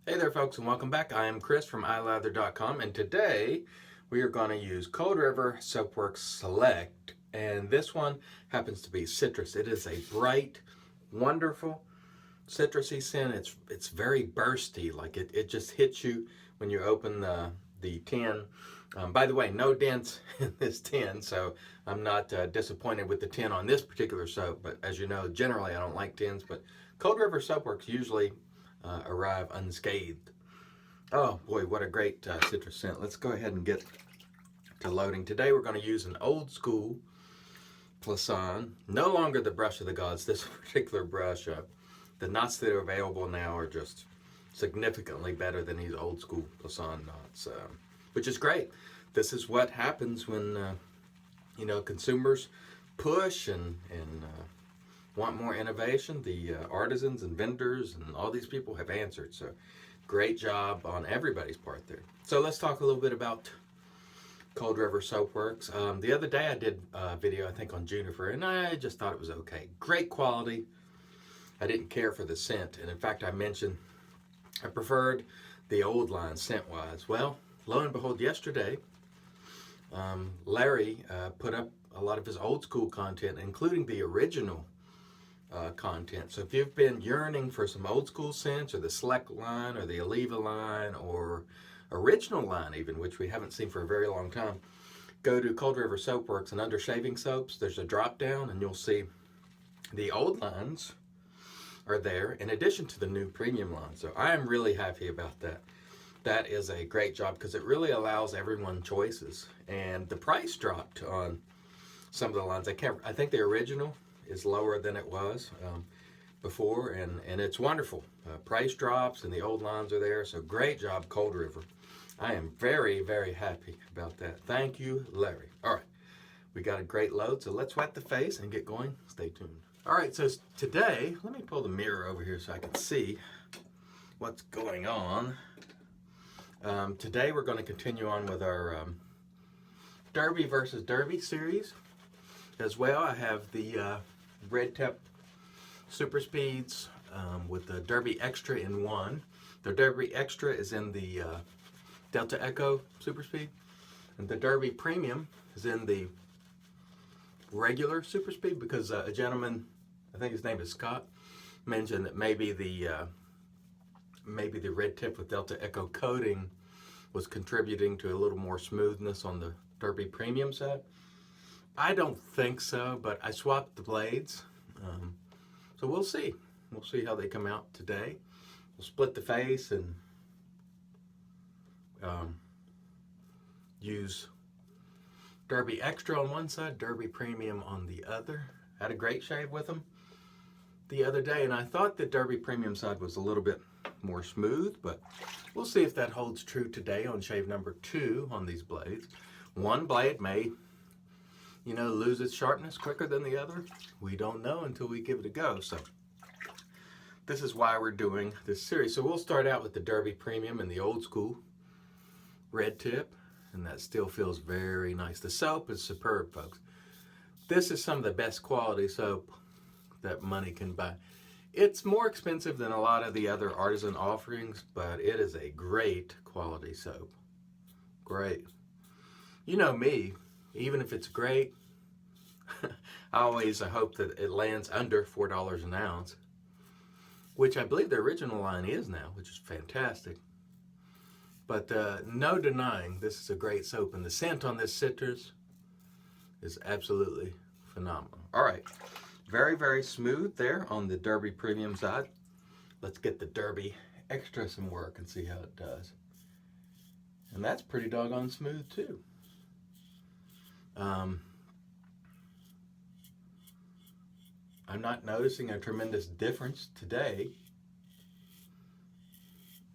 Hey there folks, and welcome back. I am Chris from iLather.com, and today we are going to use Cold River Soapworks Select, and this one happens to be citrus. It is a bright, wonderful citrusy scent. It's very bursty, like it just hits you when you open the tin. By the way, no dents in this tin, so I'm not disappointed with the tin on this particular soap, but as you know, generally I don't like tins, but Cold River Soapworks usually arrive unscathed. Oh boy, what a great citrus scent. Let's go ahead and get to loading. Today we're going to use an old school Plisson, no longer the brush of the gods. This particular brush, the knots that are available now are just significantly better than these old school Plisson knots, which is great. This is what happens when consumers push and want more innovation. The artisans and vendors and all these people have answered. So great job on everybody's part there. So let's talk a little bit about Cold River Soapworks. The other day I did a video, I think, on Juniper, and I just thought it was okay. Great quality. I didn't care for the scent, and in fact I mentioned I preferred the old line scent-wise. Well, lo and behold, yesterday Larry put up a lot of his old school content, including the original content. So if you've been yearning for some old school scents, or the Select line, or the Oliva line, or original line even, which we haven't seen for a very long time, go to Cold River Soapworks, and under shaving soaps there's a drop down and you'll see the old lines are there in addition to the new premium line. So I am really happy about that. That is a great job because it really allows everyone choices, and the price dropped on some of the lines. I think the original is lower than it was before, and it's wonderful. Price drops and the old lines are there, so great job, Cold River. I am very, very happy about that. Thank you, Larry. All right, we got a great load, so let's wet the face and get going. Stay tuned. All right, so today, let me pull the mirror over here so I can see what's going on. Today we're going to continue on with our Derby versus Derby series. As well, I have the Red Tip Super Speeds with the Derby Extra in one. The Derby Extra is in the Delta Echo Super Speed, and the Derby Premium is in the regular Super Speed, because a gentleman, I think his name is Scott, mentioned that maybe the Red Tip with Delta Echo coating was contributing to a little more smoothness on the Derby Premium side. I don't think so, but I swapped the blades, so we'll see. We'll see how they come out today. We'll split the face and use Derby Extra on one side, Derby Premium on the other. Had a great shave with them the other day, and I thought the Derby Premium side was a little bit more smooth, but we'll see if that holds true today on shave number 2 on these blades. One blade may lose its sharpness quicker than the other. We don't know until we give it a go. So this is why we're doing this series. So we'll start out with the Derby Premium and the old school Red Tip, and that still feels very nice. The soap is superb, folks. This is some of the best quality soap that money can buy. It's more expensive than a lot of the other artisan offerings, but it is a great quality soap. Great. You know me, even if it's great, I always hope that it lands under $4 an ounce, which I believe the original line is now, which is fantastic. But no denying, this is a great soap, and the scent on this citrus is absolutely phenomenal. All right, very, very smooth there on the Derby Premium side. Let's get the Derby Extra some work and see how it does. And that's pretty doggone smooth too. I'm not noticing a tremendous difference today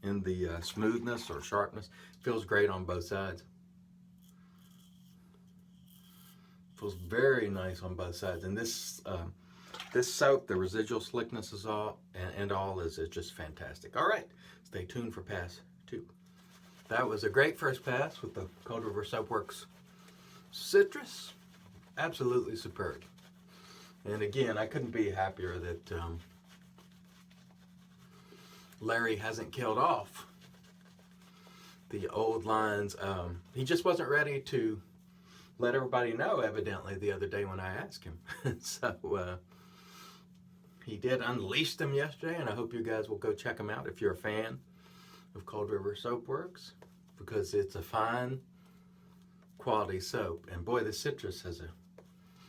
in the smoothness or sharpness. Feels great on both sides. Feels very nice on both sides. And this soap, the residual slickness is all is just fantastic. All right, stay tuned for pass 2. That was a great first pass with the Cold River Soapworks Citrus. Absolutely superb. And again, I couldn't be happier that Larry hasn't killed off the old lines. He just wasn't ready to let everybody know, evidently, the other day when I asked him. So he did unleash them yesterday, and I hope you guys will go check them out if you're a fan of Cold River Soap Works, because it's a fine quality soap. And boy, the citrus has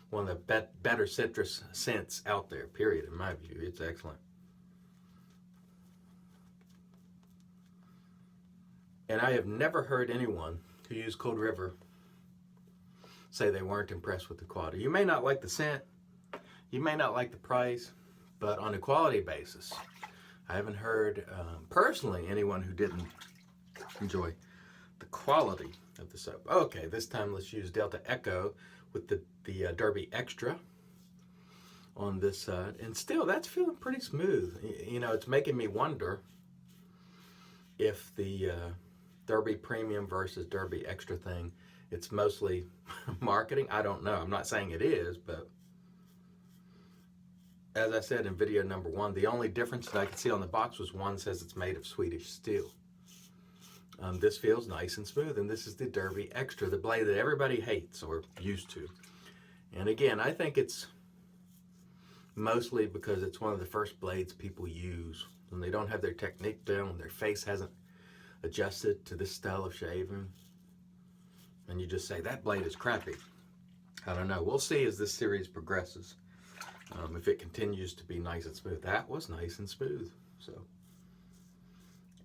one of the better citrus scents out there, period, in my view. It's excellent. And I have never heard anyone who used Cold River say they weren't impressed with the quality. You may not like the scent, you may not like the price, but on a quality basis, I haven't heard personally anyone who didn't enjoy the quality of the soap. Okay, this time let's use Delta Echo with the Derby Extra on this side. And still, that's feeling pretty smooth. You know, it's making me wonder if the Derby Premium versus Derby Extra thing, it's mostly marketing. I don't know. I'm not saying it is, but as I said in video number 1, the only difference that I could see on the box was one says it's made of Swedish steel. This feels nice and smooth, and this is the Derby Extra, the blade that everybody hates or used to. And again, I think it's mostly because it's one of the first blades people use when they don't have their technique down, when their face hasn't adjusted to this style of shaving, and you just say, that blade is crappy. I don't know. We'll see as this series progresses. If it continues to be nice and smooth. That was nice and smooth. So,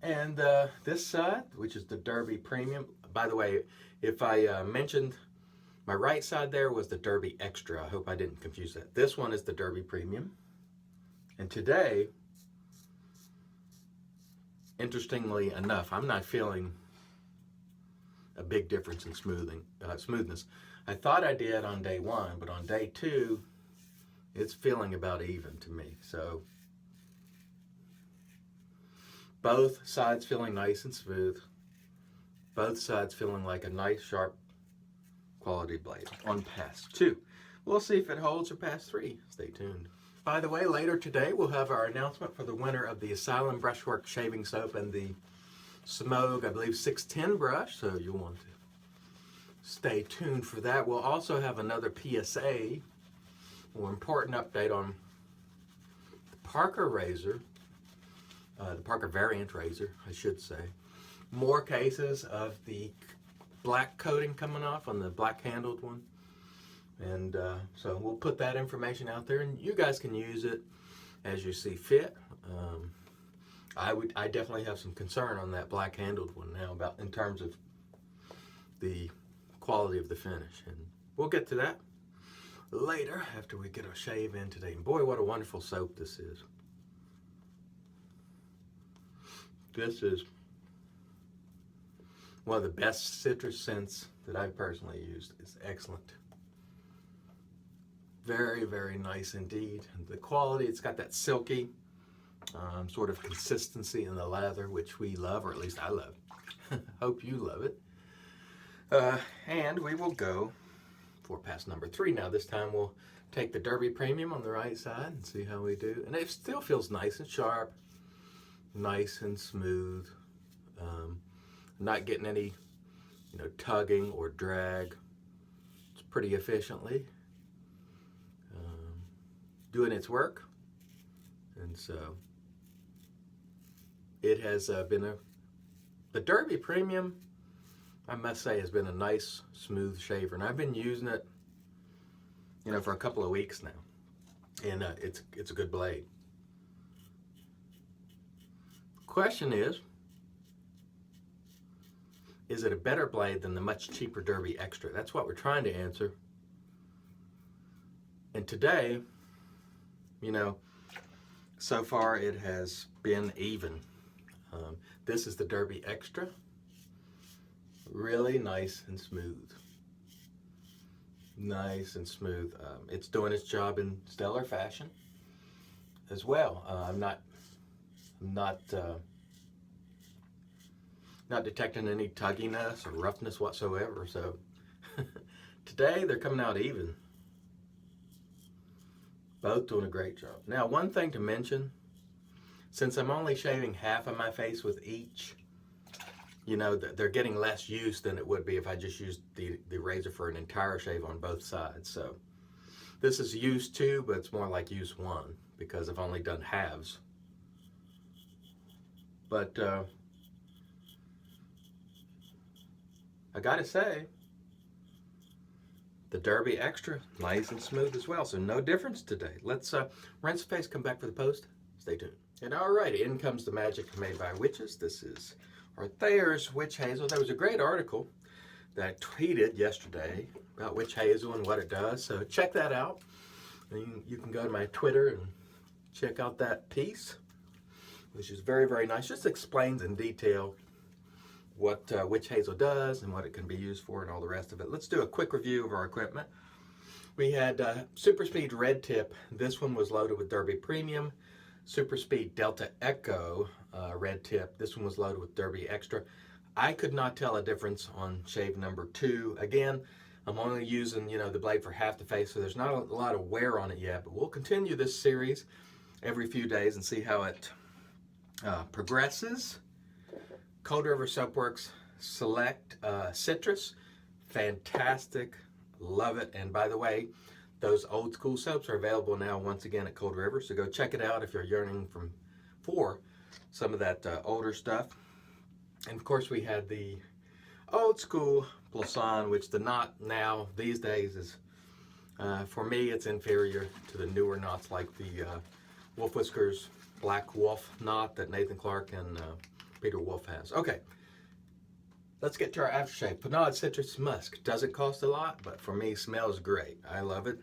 and this side, which is the Derby Premium. By the way, if I mentioned my right side there was the Derby Extra. I hope I didn't confuse that. This one is the Derby Premium. And today, interestingly enough, I'm not feeling a big difference in smoothness. I thought I did on day 1, but on day 2, it's feeling about even to me. So both sides feeling nice and smooth. Both sides feeling like a nice, sharp, quality blade on pass 2. We'll see if it holds for pass 3. Stay tuned. By the way, later today we'll have our announcement for the winner of the Asylum Brushwork Shaving Soap and the Smoke, I believe, 610 brush. So you'll want to stay tuned for that. We'll also have another PSA, or important update on the Parker razor, the Parker variant razor, I should say. More cases of the black coating coming off on the black handled one. And so we'll put that information out there, and you guys can use it as you see fit. I definitely have some concern on that black handled one now about in terms of the quality of the finish, and we'll get to that later after we get a shave in today. And boy, what a wonderful soap this is. This is one of the best citrus scents that I've personally used. It's excellent. Very, very nice indeed. And the quality, it's got that silky sort of consistency in the lather, which we love, or at least I love. Hope you love it. And we will go for pass number 3. Now this time we'll take the Derby Premium on the right side and see how we do. And it still feels nice and sharp, nice and smooth. Not getting any, tugging or drag. It's pretty efficiently doing its work. And so it has been the Derby Premium, I must say, has been a nice, smooth shaver. And I've been using it, for a couple of weeks now. And it's a good blade. Question is it a better blade than the much cheaper Derby Extra? That's what we're trying to answer. And today, so far it has been even. This is the Derby Extra. Really nice and smooth. Nice and smooth. It's doing its job in stellar fashion as well. I'm not detecting any tugginess or roughness whatsoever. So today they're coming out even. Both doing a great job. Now, one thing to mention, since I'm only shaving half of my face with each, you know, they're getting less use than it would be if I just used the razor for an entire shave on both sides. So this is use 2, but it's more like use 1 because I've only done halves. But I gotta say, the Derby Extra, nice and smooth as well. So no difference today. Let's rinse the face, come back for the post. Stay tuned. And alrighty, in comes the magic made by witches. This is our Thayer's Witch Hazel. There was a great article that I tweeted yesterday about witch hazel and what it does. So check that out. And you can go to my Twitter and check out that piece, which is very, very nice. Just explains in detail what witch hazel does and what it can be used for and all the rest of it. Let's do a quick review of our equipment. We had Super Speed Red Tip. This one was loaded with Derby Premium. Super Speed Delta Echo Red Tip. This one was loaded with Derby Extra. I could not tell a difference on shave number 2. Again, I'm only using, you know, the blade for half the face, so there's not a lot of wear on it yet, but we'll continue this series every few days and see how it progresses. Cold River Soapworks Select Citrus, fantastic, love it. And by the way, those old school soaps are available now once again at Cold River, so go check it out if you're yearning for some of that older stuff. And of course we had the old school Plisson, which the knot now these days is, for me, it's inferior to the newer knots like the Wolf Whiskers Black Wolf knot that Nathan Clark and Peter Wolf has. Okay, let's get to our aftershave. Pinaud Citrus Musk. Doesn't cost a lot, but for me, smells great. I love it.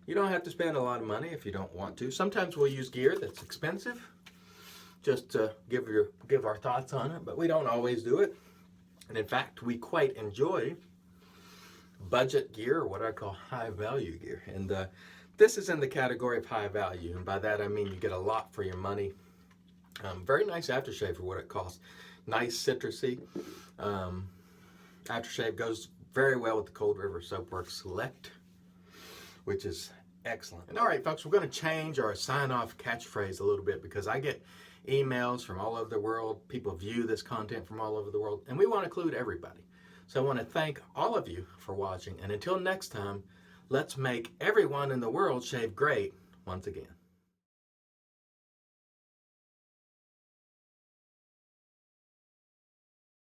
You don't have to spend a lot of money if you don't want to. Sometimes we'll use gear that's expensive, just to give our thoughts on it, but we don't always do it. And in fact, we quite enjoy budget gear, or what I call high value gear. And this is in the category of high value, and by that I mean you get a lot for your money. Very nice aftershave for what it costs. Nice citrusy. Aftershave goes very well with the Cold River Soapworks Select, which is excellent. And all right, folks, we're going to change our sign-off catchphrase a little bit because I get emails from all over the world. People view this content from all over the world, and we want to include everybody. So I want to thank all of you for watching. And until next time, let's make everyone in the world shave great once again.